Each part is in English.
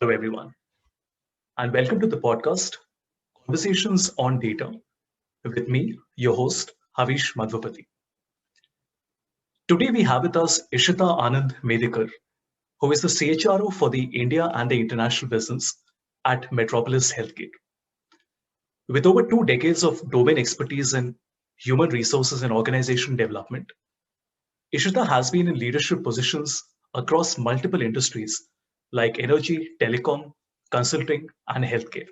Hello, everyone, and welcome to the podcast Conversations on Data with me, your host, Havish Madhvapati. Today, we have with us Ishita Anand Medhekar, who is the CHRO for the India and the international business at Metropolis Healthcare. With over 2 decades of domain expertise in human resources and organization development, Ishita has been in leadership positions across multiple industries like energy, telecom, consulting, and healthcare.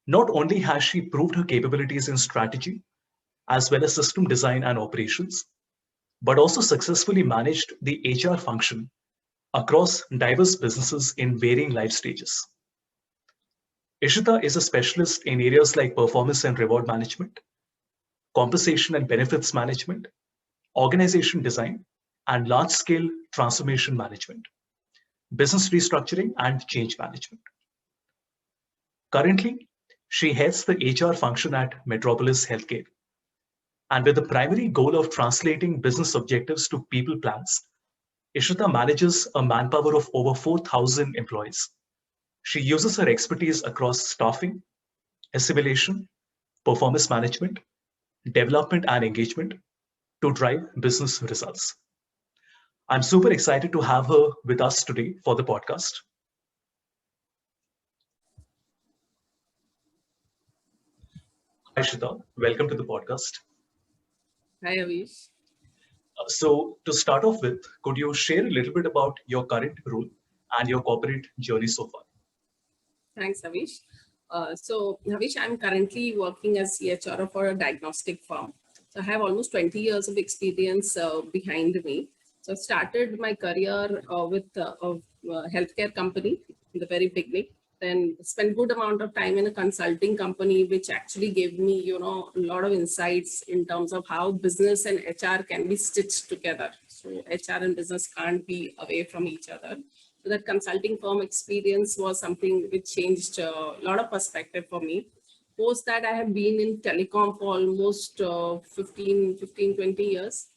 Not only has she proved her capabilities in strategy as well as system design and operations, but also successfully managed the HR function across diverse businesses in varying life stages. Ishita is a specialist in areas like performance and reward management, compensation and benefits management, organization design, and large scale transformation management, business restructuring, and change management. Currently, she heads the HR function at Metropolis Healthcare. And with the primary goal of translating business objectives to people plans, Ishita manages a manpower of over 4,000 employees. She uses her expertise across staffing, assimilation, performance management, development, and engagement to drive business results. I'm super excited to have her with us today for the podcast. Hi, Ishita. Welcome to the podcast. Hi, Avish. So, to start off with, could you share a little bit about your current role and your corporate journey so far? Thanks, Avish. Avish, I'm currently working as CHRO for a diagnostic firm. So I have almost 20 years of experience behind me. So I started my career with a healthcare company in the very beginning. Then spent good amount of time in a consulting company, which actually gave me, a lot of insights in terms of how business and HR can be stitched together. So HR and business can't be away from each other. So that consulting firm experience was something which changed a lot of perspective for me. Post that, I have been in telecom for almost 20 years.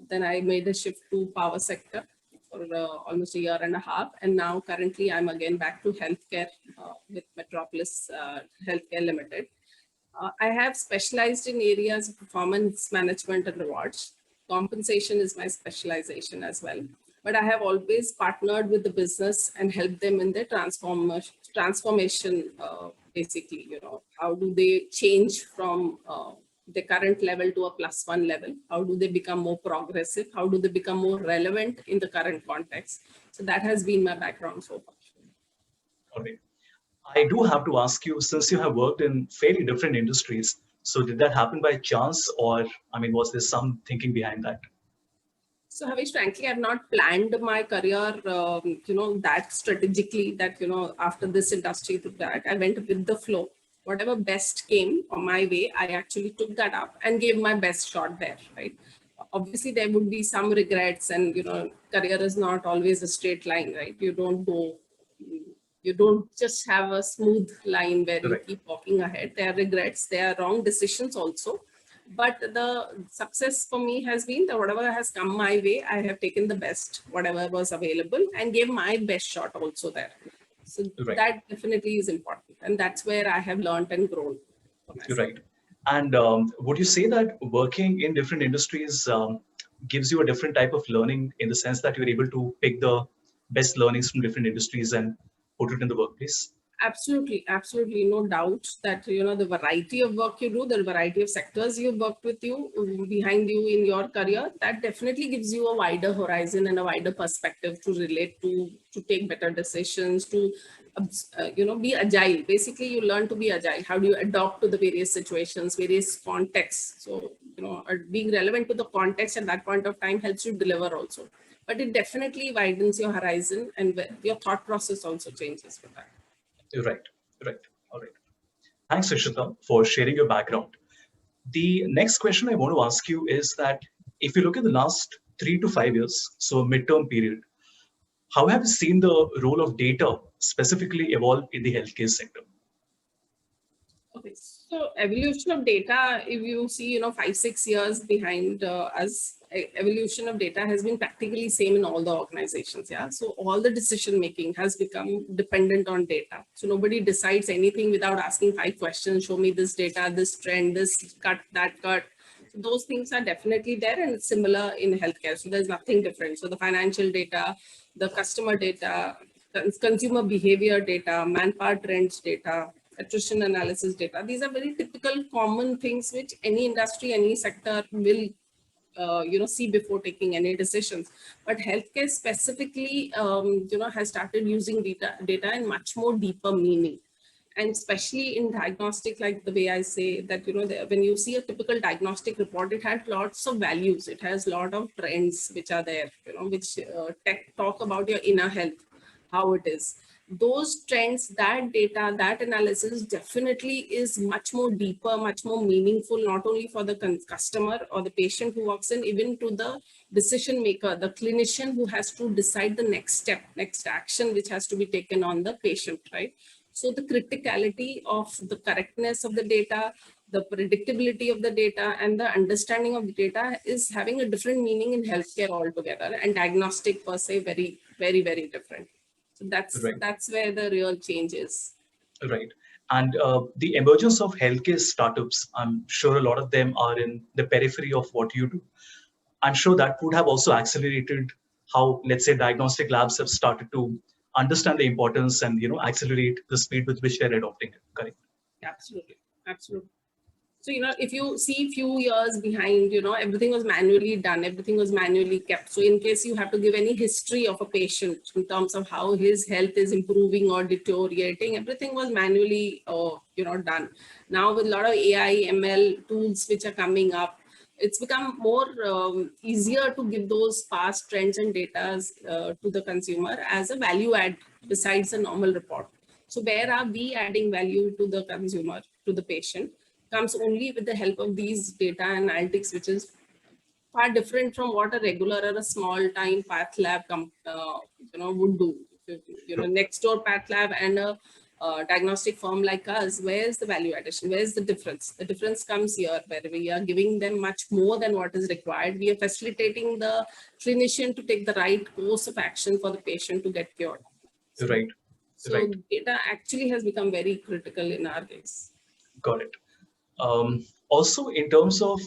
Then I made a shift to power sector for almost a year and a half. And now currently I'm again back to healthcare with Metropolis Healthcare Limited. I have specialized in areas of performance management and rewards. Compensation is my specialization as well. But I have always partnered with the business and helped them in their transformation, basically, how do they change from the current level to a +1 level? How do they become more progressive? How do they become more relevant in the current context? So that has been my background so far. All right. I do have to ask you, since you have worked in fairly different industries, so did that happen by chance, or was there some thinking behind that? So, Havish, frankly, I've not planned my career, that strategically that, after this industry to that, I went with the flow. Whatever best came on my way, I actually took that up and gave my best shot there, right? Obviously, there would be some regrets and, career is not always a straight line, right? You don't just have a smooth line where you keep walking ahead. There are regrets, there are wrong decisions also. But the success for me has been that whatever has come my way, I have taken the best, whatever was available, and gave my best shot also there. So that definitely is important. And that's where I have learned and grown. Right. And would you say that working in different industries gives you a different type of learning in the sense that you're able to pick the best learnings from different industries and put it in the workplace? Absolutely, no doubt that the variety of work you do, the variety of sectors you've worked with you behind you in your career, that definitely gives you a wider horizon and a wider perspective to relate to take better decisions, to be agile. Basically, you learn to be agile. How do you adapt to the various situations, various contexts? So being relevant to the context at that point of time helps you deliver also. But it definitely widens your horizon, and your thought process also changes with that. Right. All right. Thanks, Ishita, for sharing your background. The next question I want to ask you is that if you look at the last 3 to 5 years, so a midterm period, how have you seen the role of data specifically evolve in the healthcare sector? Okay, so evolution of data, if you see, 5-6 years behind us, evolution of data has been practically same in all the organizations. Yeah. So all the decision making has become dependent on data. So nobody decides anything without asking 5 questions. Show me this data, this trend, this cut, that cut. So those things are definitely there, and it's similar in healthcare. So there's nothing different. So the financial data, the customer data, consumer behavior data, manpower trends data, attrition analysis data. These are very typical common things which any industry, any sector will see before taking any decisions. But healthcare specifically, has started using data in much more deeper meaning. And especially in diagnostic, like the way I say that, when you see a typical diagnostic report, it has lots of values. It has a lot of trends which are there, which talk about your inner health, how it is. Those trends, that data, that analysis definitely is much more deeper, much more meaningful, not only for the customer or the patient who walks in, even to the decision maker, the clinician who has to decide the next step, next action, which has to be taken on the patient, right? So the criticality of the correctness of the data, the predictability of the data, and the understanding of the data is having a different meaning in healthcare altogether, and diagnostic per se very, very, very different. So that's where the real change is. Right. And the emergence of healthcare startups, I'm sure a lot of them are in the periphery of what you do. I'm sure that would have also accelerated how, let's say, diagnostic labs have started to understand the importance and accelerate the speed with which they're adopting it. Correct? Absolutely, absolutely. So, if you see few years behind, everything was manually done, everything was manually kept. So in case you have to give any history of a patient in terms of how his health is improving or deteriorating, everything was manually, done. Now with a lot of AI, ML tools which are coming up, it's become more easier to give those past trends and data to the consumer as a value add besides a normal report. So where are we adding value to the consumer, to the patient? Comes only with the help of these data analytics, which is far different from what a regular or a small time path lab would do. Next door path lab and a diagnostic firm like us, where's the value addition? Where's the difference? The difference comes here, where we are giving them much more than what is required. We are facilitating the clinician to take the right course of action for the patient to get cured. Right. So data actually has become very critical in our case. Got it. Also, in terms of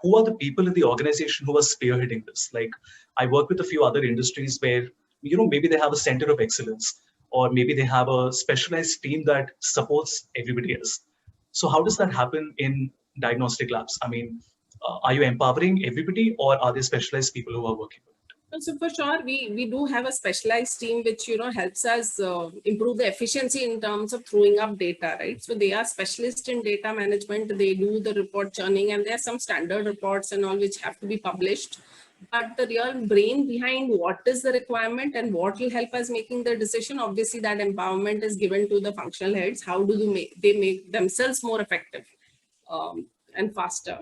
who are the people in the organization who are spearheading this? Like, I work with a few other industries where, maybe they have a center of excellence, or maybe they have a specialized team that supports everybody else. So how does that happen in diagnostic labs? I mean, are you empowering everybody, or are there specialized people who are working with it? So for sure, we do have a specialized team which helps us improve the efficiency in terms of throwing up data, right? So they are specialists in data management. They do the report churning, and there are some standard reports and all which have to be published. But the real brain behind what is the requirement and what will help us making the decision, obviously that empowerment is given to the functional heads. How do they make themselves more effective and faster?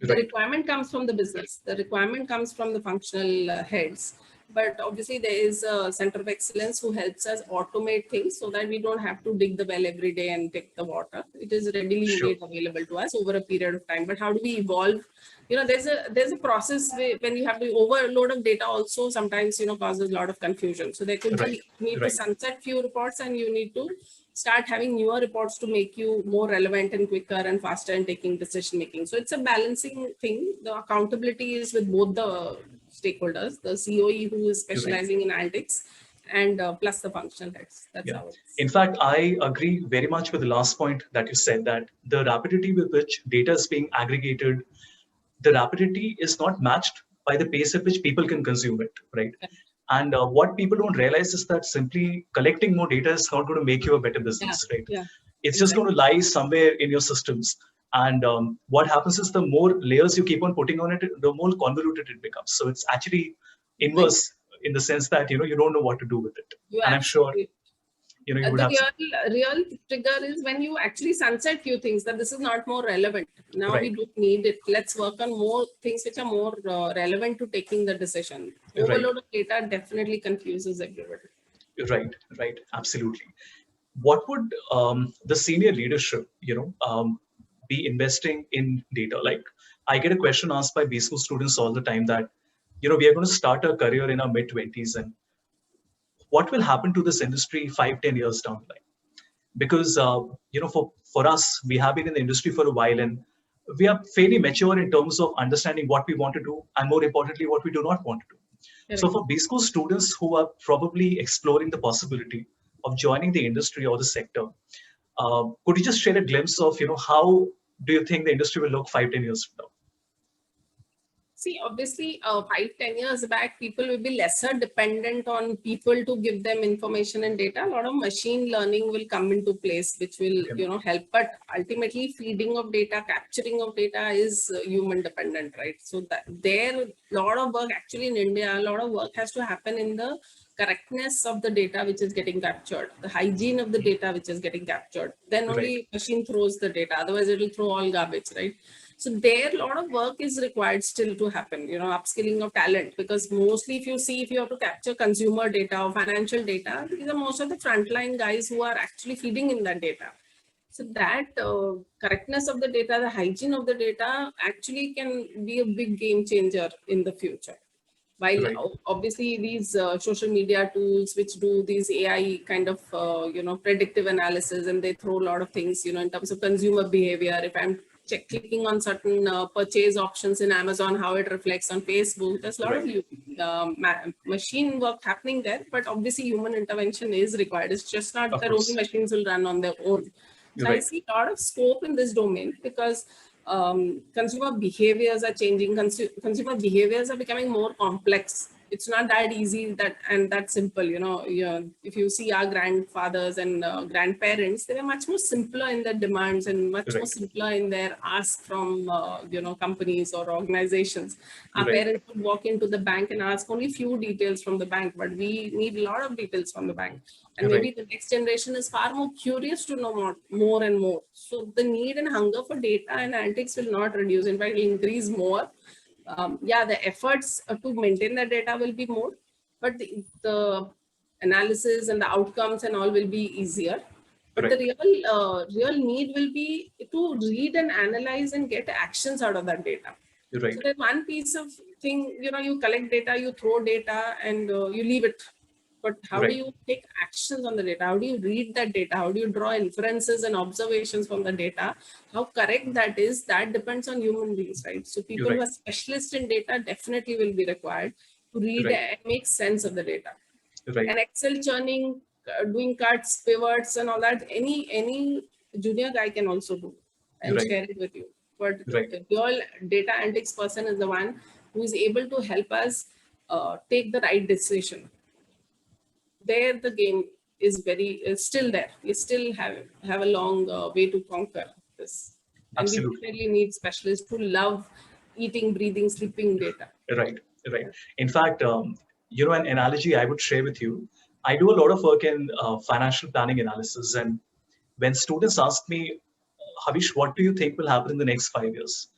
The requirement comes from the business. The requirement comes from the functional heads. But obviously there is a center of excellence who helps us automate things so that we don't have to dig the well every day and take the water. It is readily made available to us over a period of time. But how do we evolve? There's a process when you have the overload of data also sometimes, causes a lot of confusion. So there could be, you need to sunset few reports, and you need to start having newer reports to make you more relevant and quicker and faster in taking decision making. So it's a balancing thing. The accountability is with both the stakeholders, the COE who is specializing in analytics, and plus the functional heads. That's how it is. In fact, I agree very much with the last point that you said, that the rapidity with which data is being aggregated, the rapidity is not matched by the pace at which people can consume it, right? And what people don't realize is that simply collecting more data is not going to make you a better business, right? It's just going to lie somewhere in your systems. And what happens is the more layers you keep on putting on it, the more convoluted it becomes. So it's actually inverse in the sense that, you don't know what to do with it. And I'm sure, you would have... The real trigger is when you actually sunset few things, that this is not more relevant. Now we don't need it. Let's work on more things which are more relevant to taking the decision. Overload of data definitely confuses everybody. Right. Absolutely. What would the senior leadership, be investing in data? Like, I get a question asked by BSCHOOL students all the time that, we are going to start a career in our mid-20s, and what will happen to this industry 5, 10 years down the line? Because for us, we have been in the industry for a while, and we are fairly mature in terms of understanding what we want to do, and more importantly, what we do not want to do. So Correct. for BSCHOOL students who are probably exploring the possibility of joining the industry or the sector, could you just share a glimpse of how do you think the industry will look 5, 10 years from now? See, obviously, 5, 10 years back, people will be lesser dependent on people to give them information and data. A lot of machine learning will come into place, which will, Okay. help. But ultimately, feeding of data, capturing of data is human dependent, right? So that there, a lot of work actually in India, a lot of work has to happen in the correctness of the data which is getting captured, the hygiene of the data which is getting captured. Then Right. only machine throws the data. Otherwise, it will throw all garbage, right? So there, a lot of work is required still to happen, upskilling of talent, because mostly if you have to capture consumer data or financial data, these are most of the frontline guys who are actually feeding in that data. So that correctness of the data, the hygiene of the data actually can be a big game changer in the future. While Right. obviously these social media tools which do these AI kind of, predictive analysis, and they throw a lot of things, in terms of consumer behavior. If I'm clicking on certain purchase options in Amazon, how it reflects on Facebook, there's a lot Right. of machine work happening there, but obviously human intervention is required. It's just not Of that only course. machines will run on their own. So I Right. see a lot of scope in this domain, because consumer behaviors are changing. Consumer behaviors are becoming more complex. It's not that easy and that simple. If you see our grandfathers and grandparents, they were much more simpler in their demands and much more Right. simpler in their ask from companies or organizations. Our Right. parents would walk into the bank and ask only few details from the bank, but we need a lot of details from the bank. And Right. maybe the next generation is far more curious to know more and more. So the need and hunger for data and analytics will not reduce. In fact, it will increase more. The efforts to maintain the data will be more, but the analysis and the outcomes and all will be easier. But the Right. real need will be to read and analyze and get actions out of that data. Right. So there's one piece of thing, you collect data, you throw data, and you leave it. But how do Right. you take actions on the data? How do you read that data? How do you draw inferences and observations from the data? How correct that is, that depends on human beings, right? So people who Right. are specialists in data definitely will be required to read Right. and make sense of the data. Right. And Excel churning, doing cuts, pivots, and all that, any junior guy can also do and Right. share it with you. But Right. the real data analytics person is the one who is able to help us take the right decision. There, the game is still there. We still have a long way to conquer this, and we Absolutely. definitely need specialists who love eating, breathing, sleeping data. Right. Right. In fact, an analogy I would share with you. I do a lot of work in financial planning analysis, and when students ask me, Havish, what do you think will happen in the next 5 years?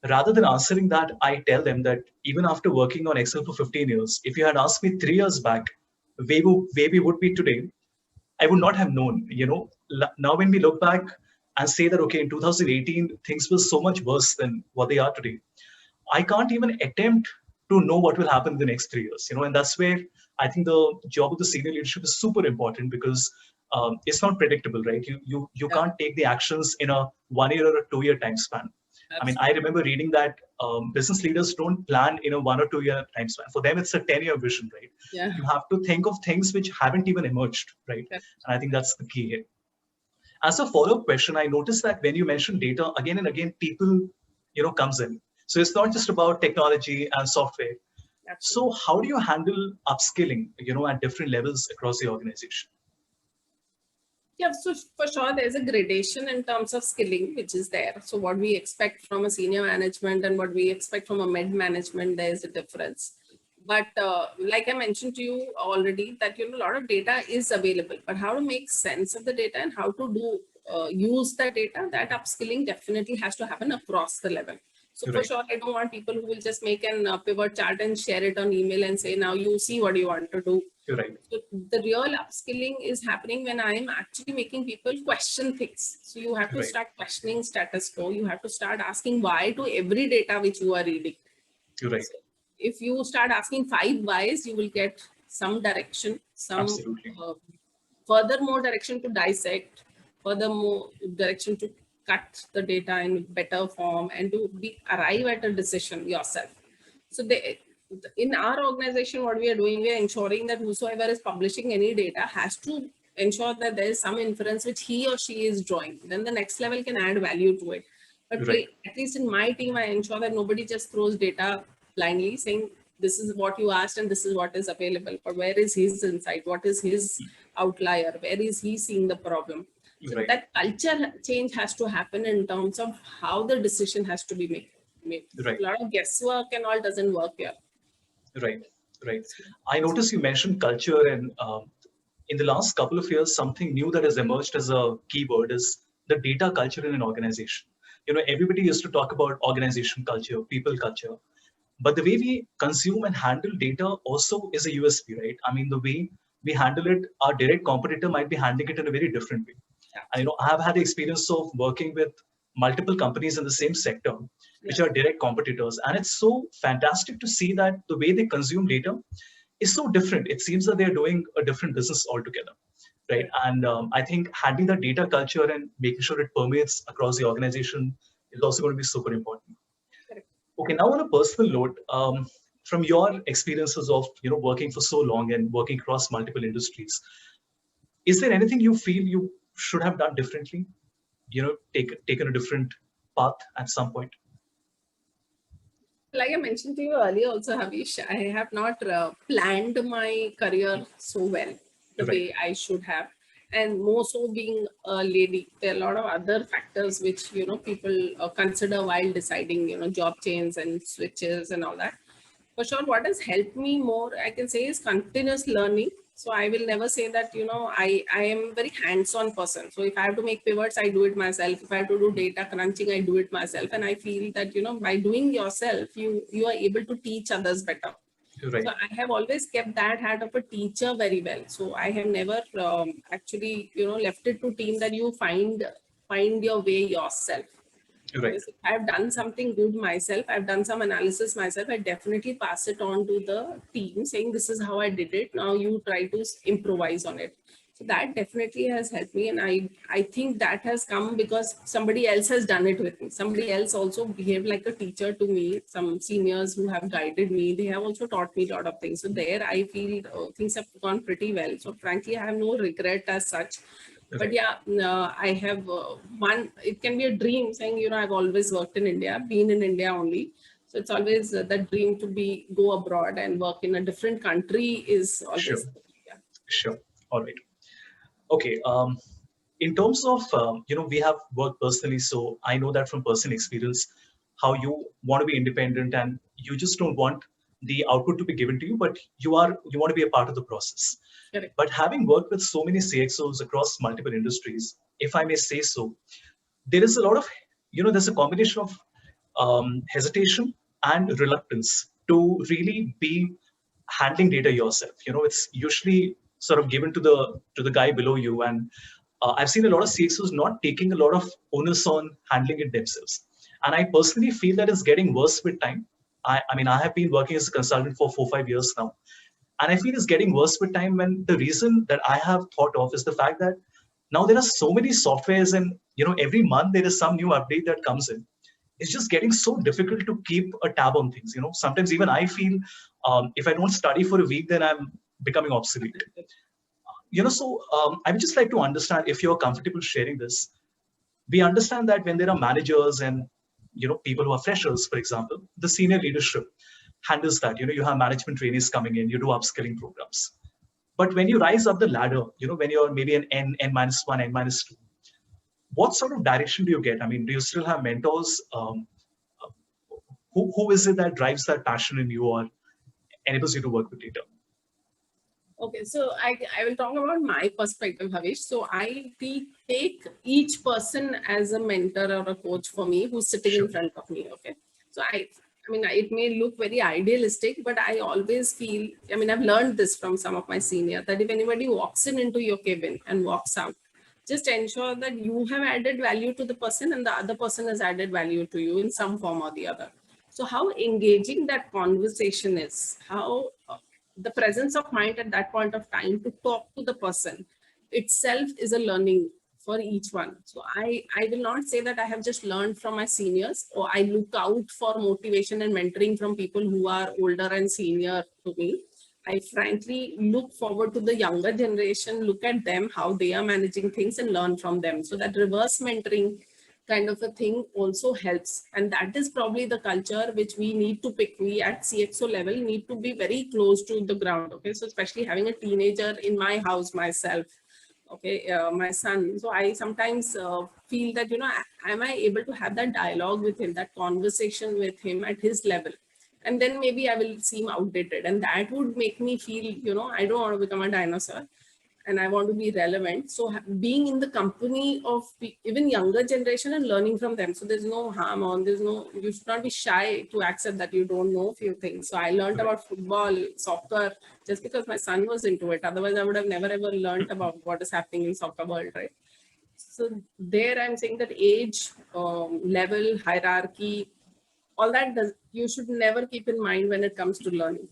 Rather than answering that, I tell them that even after working on Excel for 15 years, if you had asked me 3 years back where we would be today, I would not have known. Now when we look back and say that, okay, in 2018, things were so much worse than what they are today, I can't even attempt to know what will happen in the next 3 years, and that's where I think the job of the senior leadership is super important, because it's not predictable, right? You Yeah, can't take the actions in a 1 year or a 2 year time span. I mean, I absolutely. remember reading that business leaders don't plan in a 1 or 2 year time span. For them, it's a 10-year vision, right? Yeah. You have to think of things which haven't even emerged, right? And I think that's the key here. As a follow-up question, I noticed that when you mention data, again and again, people, comes in. So it's not just about technology and software. So Absolutely. how do you handle upskilling, at different levels across the organization? Yeah, so for sure, there's a gradation in terms of skilling, which is there. So what we expect from a senior management and what we expect from a mid management, there's a difference. But like I mentioned to you already, that a lot of data is available, but how to make sense of the data and how to use the data, that upskilling definitely has to happen across the level. So for sure, I don't want people who will just make an pivot chart and share it on email and say, now you see what you want to do. Right. So the real upskilling is happening when I'm actually making people question things. So you have to start questioning status quo. You have to start asking why to every data which you are reading. Right. So if you start asking 5 whys, you will get some direction, some furthermore direction to dissect, furthermore direction to cut the data in better form and to arrive at a decision yourself. So in our organization, what we are doing, we are ensuring that whosoever is publishing any data has to ensure that there is some inference which he or she is drawing. Then the next level can add value to it. But at least in my team, I ensure that nobody just throws data blindly saying, this is what you asked and this is what is available. But where is his insight? What is his outlier? Where is he seeing the problem? So that culture change has to happen in terms of how the decision has to be made. A lot of guesswork and all doesn't work here. Right. I noticed you mentioned culture, and in the last couple of years, something new that has emerged as a keyword is the data culture in an organization. Everybody used to talk about organization culture, people culture, but the way we consume and handle data also is a USP, right? I mean, the way we handle it, our direct competitor might be handling it in a very different way. And, I have had the experience of working with multiple companies in the same sector, which are direct competitors. And it's so fantastic to see that the way they consume data is so different. It seems that they're doing a different business altogether, right? And I think handling the data culture and making sure it permeates across the organization is also going to be super important. Okay, now on a personal note, from your experiences of working for so long and working across multiple industries, is there anything you feel you should have done differently? Taken a different path at some point? Like I mentioned to you earlier also, Havish, I have not planned my career so well the way I should have. And more so being a lady, there are a lot of other factors which, people consider while deciding, job change and switches and all that. For sure, what has helped me more, I can say, is continuous learning. So I will never say that, I am a very hands-on person. So if I have to make pivots, I do it myself. If I have to do data crunching, I do it myself. And I feel that, by doing yourself, you are able to teach others better. So I have always kept that hat of a teacher very well. So I have never actually, left it to team that you find your way yourself. If I've done something good myself, I've done some analysis myself, I definitely pass it on to the team saying, this is how I did it. Now you try to improvise on it. So that definitely has helped me. And I think that has come because somebody else has done it with me. Somebody else also behaved like a teacher to me. Some seniors who have guided me, they have also taught me a lot of things. So there I feel things have gone pretty well. So frankly, I have no regret as such. But yeah, I have one, it can be a dream saying, I've always worked in India, been in India only. So it's always that dream to go abroad and work in a different country is always. Sure. All right. Okay. In terms of, we have worked personally. So I know that from personal experience, how you want to be independent and you just don't want the output to be given to you, but you want to be a part of the process. Correct. But having worked with so many CXOs across multiple industries, if I may say so, there is a lot of, there's a combination of hesitation and reluctance to really be handling data yourself. It's usually sort of given to the guy below you, and I've seen a lot of CXOs not taking a lot of onus on handling it themselves. And I personally feel that it's getting worse with time. I mean, I have been working as a consultant for 4-5 years now. And I feel it's getting worse with time, when the reason that I have thought of is the fact that now there are so many softwares, and every month there is some new update that comes in. It's just getting so difficult to keep a tab on things. Sometimes even I feel if I don't study for a week, then I'm becoming obsolete. So I would just like to understand, if you're comfortable sharing this. We understand that when there are managers and people who are freshers, for example, the senior leadership handles that. You have management trainees coming in, you do upskilling programs. But when you rise up the ladder, when you're maybe an N-1, N-2, what sort of direction do you get? I mean, do you still have mentors? Who is it that drives that passion in you or enables you to work with data? Okay, so I will talk about my perspective, Havish. So I take each person as a mentor or a coach for me who's sitting in front of me. Okay. So I mean, it may look very idealistic, but I always feel, I mean, I've learned this from some of my seniors, that if anybody walks into your cabin and walks out, just ensure that you have added value to the person and the other person has added value to you in some form or the other. So how engaging that conversation is, how the presence of mind at that point of time to talk to the person itself is a learning for each one. So I will not say that I have just learned from my seniors, or I look out for motivation and mentoring from people who are older and senior to me. I frankly look forward to the younger generation, look at them, how they are managing things and learn from them. So that reverse mentoring kind of a thing also helps. And that is probably the culture which we need to pick. We at CXO level need to be very close to the ground. Okay. So especially having a teenager in my house myself, okay, my son. So I sometimes feel that, am I able to have that dialogue with him, that conversation with him at his level? And then maybe I will seem outdated. And that would make me feel, I don't want to become a dinosaur and I want to be relevant. So being in the company of even younger generation and learning from them. So there's no harm you should not be shy to accept that you don't know a few things. So I learned about football, soccer, just because my son was into it. Otherwise I would have never ever learned about what is happening in soccer world, right? So there I'm saying that age, level, hierarchy, all that you should never keep in mind when it comes to learning.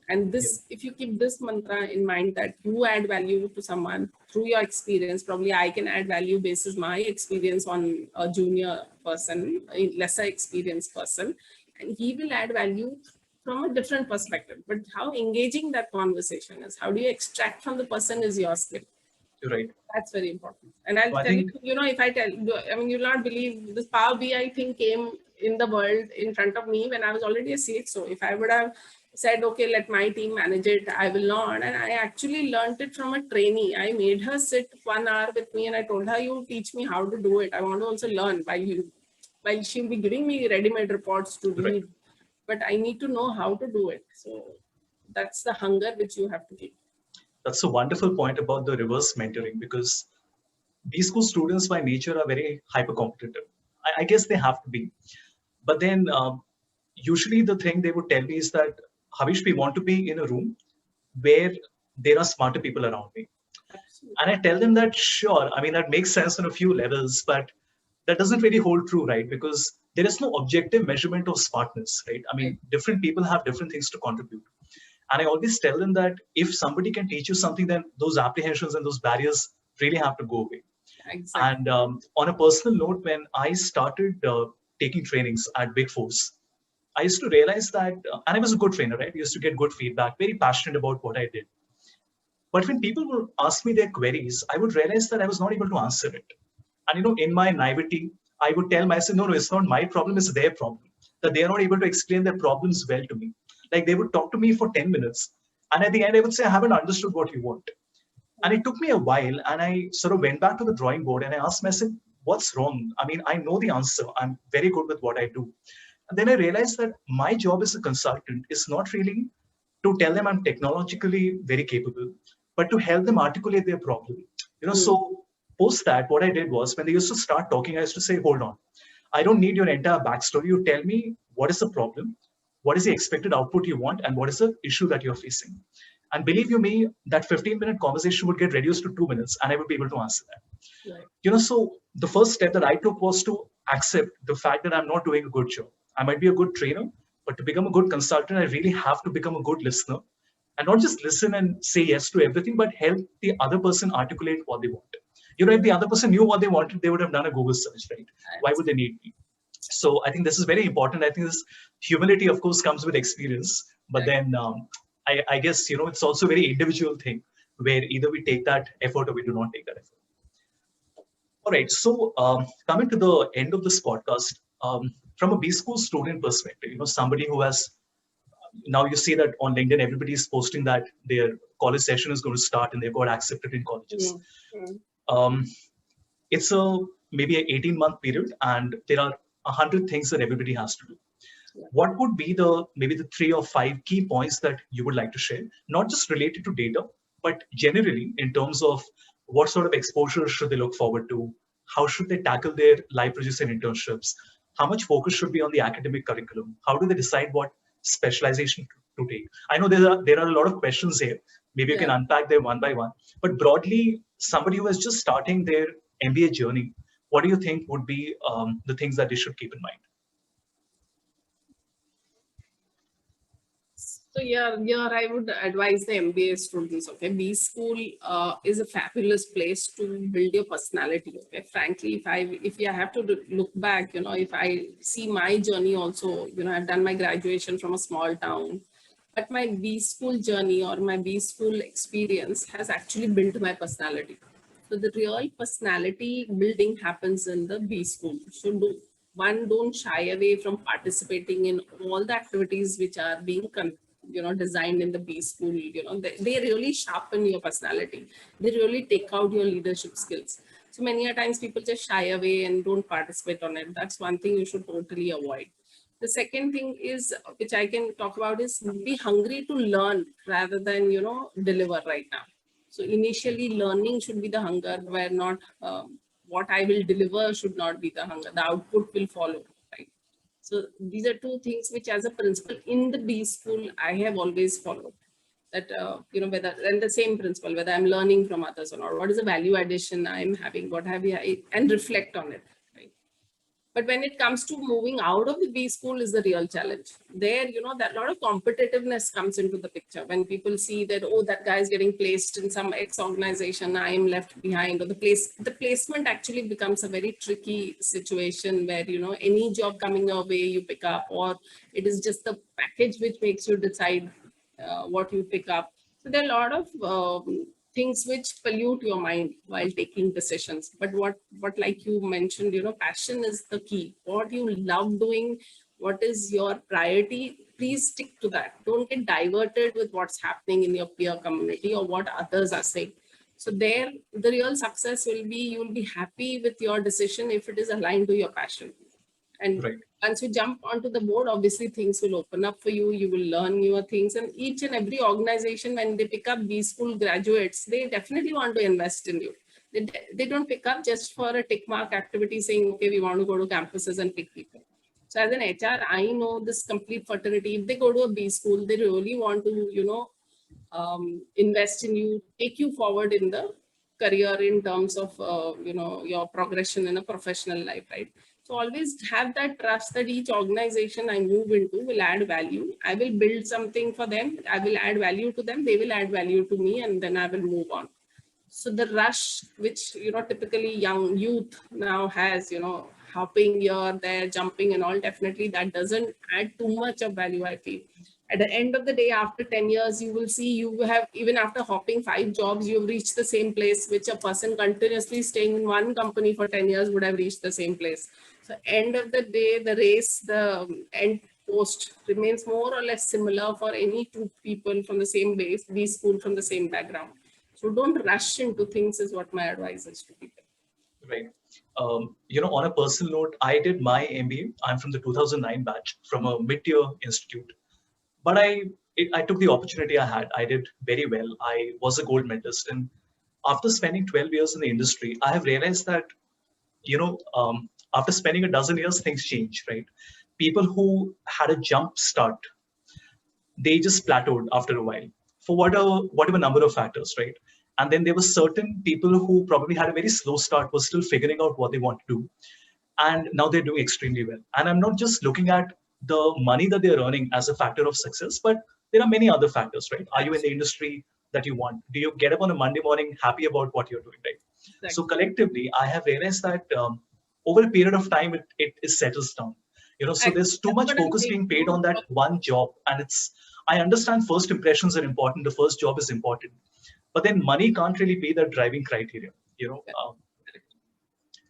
And this, if you keep this mantra in mind, that you add value to someone through your experience, probably I can add value basis my experience on a junior person, a lesser experienced person, and he will add value from a different perspective. But how engaging that conversation is, how do you extract from the person is your skill. You're right. That's very important. And I'll tell you, if I tell, I mean, you'll not believe this Power BI thing came in the world in front of me when I was already a CXO. If I would have said, okay, let my team manage it, I will not. And I actually learned it from a trainee. I made her sit 1 hour with me and I told her, you teach me how to do it. I want to also learn while she'll be giving me ready-made reports to read, but I need to know how to do it. So that's the hunger which you have to keep. That's a wonderful point about the reverse mentoring, because B-school students by nature are very hyper competitive. I guess they have to be. But then usually the thing they would tell me is that, Havish, we want to be in a room where there are smarter people around me. Absolutely. And I tell them that, sure, I mean, that makes sense on a few levels, but that doesn't really hold true, right? Because there is no objective measurement of smartness, right? I mean, different people have different things to contribute. And I always tell them that if somebody can teach you something, then those apprehensions and those barriers really have to go away. Exactly. And on a personal note, when I started taking trainings at Big Fours, I used to realize that, and I was a good trainer, right? I used to get good feedback, very passionate about what I did. But when people would ask me their queries, I would realize that I was not able to answer it. And in my naivety, I would tell myself, no, it's not my problem, it's their problem. That they are not able to explain their problems well to me. Like they would talk to me for 10 minutes. And at the end, I would say, I haven't understood what you want. And it took me a while. And I sort of went back to the drawing board and I asked myself, what's wrong? I mean, I know the answer. I'm very good with what I do. And then I realized that my job as a consultant is not really to tell them I'm technologically very capable, but to help them articulate their problem. So post that, what I did was, when they used to start talking, I used to say, hold on, I don't need your entire backstory. You tell me what is the problem, what is the expected output you want, and what is the issue that you're facing. And believe you me, that 15-minute conversation would get reduced to 2 minutes and I would be able to answer that. Right. So the first step that I took was to accept the fact that I'm not doing a good job. I might be a good trainer, but to become a good consultant, I really have to become a good listener. And not just listen and say yes to everything, but help the other person articulate what they want. If the other person knew what they wanted, they would have done a Google search, right? Why would they need me? So I think this is very important. I think this humility, of course, comes with experience. But then I guess, it's also a very individual thing where either we take that effort or we do not take that effort. All right. So coming to the end of this podcast, from a B-school student perspective, somebody who has, now you see that on LinkedIn, everybody is posting that their college session is going to start and they've got accepted in colleges. It's maybe an 18-month period and there are 100 things that everybody has to do. What would be maybe the 3 or 5 key points that you would like to share, not just related to data, but generally in terms of what sort of exposure should they look forward to? How should they tackle their live projects and internships? how much focus should be on the academic curriculum? How do they decide what specialization to take? I know there are a lot of questions here. Maybe you can unpack them one by one. But broadly, somebody who is just starting their MBA journey, what do you think would be the things that they should keep in mind? So yeah, I would advise the MBA students. Okay, B school is a fabulous place to build your personality. Okay, frankly, if I have to look back, if I see my journey also, I've done my graduation from a small town, but my B school journey or my B school experience has actually built my personality. So the real personality building happens in the B school. So don't shy away from participating in all the activities which are being designed in the B school. They really sharpen your personality. They really take out your leadership skills. So many a times people just shy away and don't participate on it. That's one thing you should totally avoid. The second thing is, which I can talk about, is be hungry to learn rather than deliver right now. So initially learning should be the hunger, where not what I will deliver should not be the hunger. The output will follow, right? So these are two things which, as a principle in the B school, I have always followed. That whether, and the same principle, whether I'm learning from others or not, what is the value addition I'm having, what have I, and reflect on it. Right? But when it comes to moving out of the B school is the real challenge. There, that a lot of competitiveness comes into the picture. When people see that, oh, that guy is getting placed in some X organization, I am left behind, or the placement actually becomes a very tricky situation where, any job coming your way, you pick up, or it is just the package which makes you decide what you pick up. So there are a lot of things which pollute your mind while taking decisions. But what like you mentioned, passion is the key. What you love doing, what is your priority, please stick to that. Don't get diverted with what's happening in your peer community or what others are saying. So there, the real success will be, you will be happy with your decision if it is aligned to your passion. And right. Once you jump onto the board, obviously things will open up for you. You will learn newer things. And each and every organization, when they pick up B school graduates, they definitely want to invest in you. They don't pick up just for a tick mark activity saying, okay, we want to go to campuses and pick people. So as an HR, I know this complete fraternity. If they go to a B school, they really want to, invest in you, take you forward in the career in terms of, your progression in a professional life, right? So always have that trust that each organization I move into will add value. I will build something for them. I will add value to them. They will add value to me, and then I will move on. So the rush, which, typically young youth now has, hopping here, there, jumping and all, definitely that doesn't add too much of value, I feel. At the end of the day, after 10 years, you will see you have, even after hopping 5 jobs, you've reached the same place, which a person continuously staying in one company for 10 years would have reached the same place. So end of the day, the race, the end post remains more or less similar for any two people from the same base, B school, from the same background. So don't rush into things is what my advice is to people. Right. On a personal note, I did my MBA. I'm from the 2009 batch from a mid-tier institute. But I took the opportunity I had. I did very well. I was a gold medalist. And after spending 12 years in the industry, I have realized that, after spending a dozen years, things change, right? People who had a jump start, they just plateaued after a while for whatever number of factors, right? And then there were certain people who probably had a very slow start, were still figuring out what they want to do, and now they're doing extremely well. And I'm not just looking at the money that they're earning as a factor of success, but there are many other factors, right? Are you in the industry that you want? Do you get up on a Monday morning happy about what you're doing, right? Exactly. So collectively, I have realized that over a period of time, it settles down. So there's too much focus being paid on that one job, and I understand first impressions are important. The first job is important, but then money can't really be the driving criteria.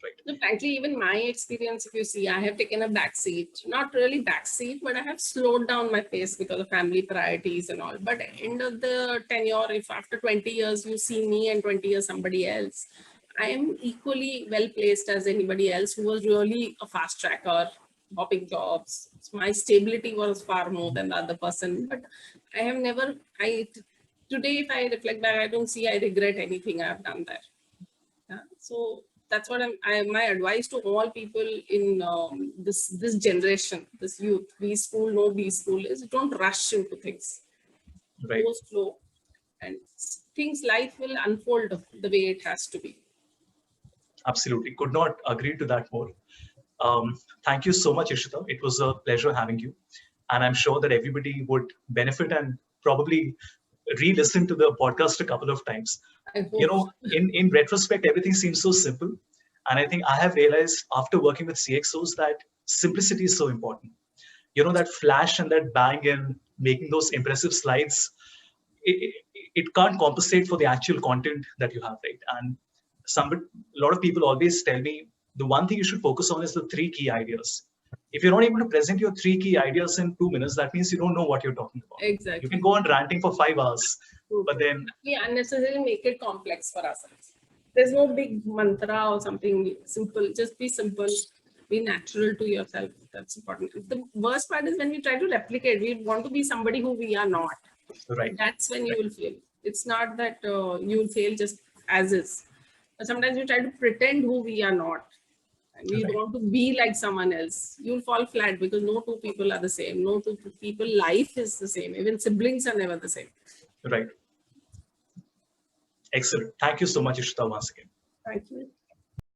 Right. So frankly, even my experience, if you see, I have taken a back seat, not really back seat, but I have slowed down my pace because of family priorities and all. But end of the tenure, if after 20 years you see me and 20 years somebody else, I am equally well placed as anybody else who was really a fast tracker, hopping jobs. So my stability was far more than the other person. But I have never, today if I reflect back, I don't see I regret anything I've done there. Yeah. So that's what my advice to all people in this generation, this youth. Be school, no be school, is don't rush into things. Right. Go slow, and things, life will unfold the way it has to be. Absolutely. Could not agree to that more. Thank you so much, Ishita. It was a pleasure having you. And I'm sure that everybody would benefit and probably re-listen to the podcast a couple of times. I hope. In retrospect, everything seems so simple. And I think I have realized after working with CXOs that simplicity is so important. That flash and that bang and making those impressive slides, it can't compensate for the actual content that you have, right? And a lot of people always tell me the one thing you should focus on is the 3 key ideas. If you're not able to present your 3 key ideas in 2 minutes, that means you don't know what you're talking about. Exactly. You can go on ranting for 5 hours, but then we unnecessarily make it complex for ourselves. There's no big mantra or something simple. Just be simple, be natural to yourself. That's important. The worst part is when we try to replicate, we want to be somebody who we are not. Right. That's when you will fail. It's not that you will fail just as is. But sometimes we try to pretend who we are not. And we want to be like someone else. You'll fall flat because no two people are the same. No two people life is the same. Even siblings are never the same. Right. Excellent. Thank you so much, Ishita, once again. Thank you.